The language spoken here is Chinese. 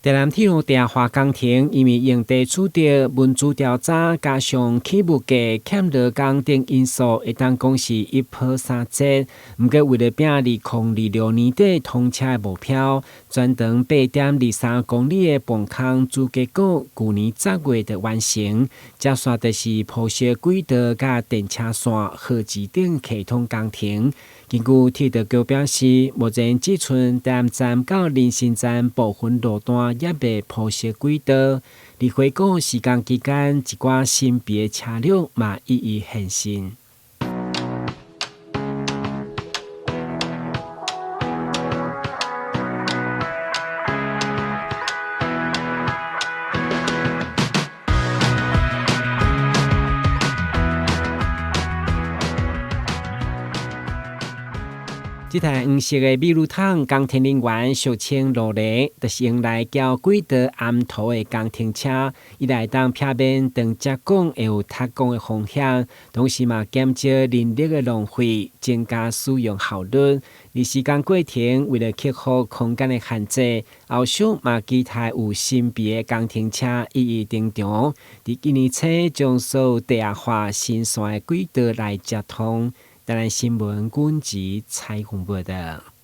台南鐵路地下化工程因為用地取得文資調查，加上起物價欠勞工等因素，會當講是一波三折。不過為了拼2026年底通車的目標，全長8.23公里的崩坑，主結果舊年10月就完成。接下就是鋪設軌道甲電車線、號誌等系統工程。根據鐵道局表示，目前只剩台南站到林森站部分路段也未鋪設軌道。而回顧施工期間，一寡新別車輛嘛一一現身。這台黃色的美女桶工程人員俗稱羅雷，就是用來交軌道暗塗的工程車，伊來當片面長接工，會有塌工的風險，同時嘛減少人力的浪費，增加使用效率。而施工過程為了克服空間的限制，後續嘛期待有新別的工程車一一登場，在今年初將所有地下化新線的軌道來接通。台南新聞阮子採訪報道。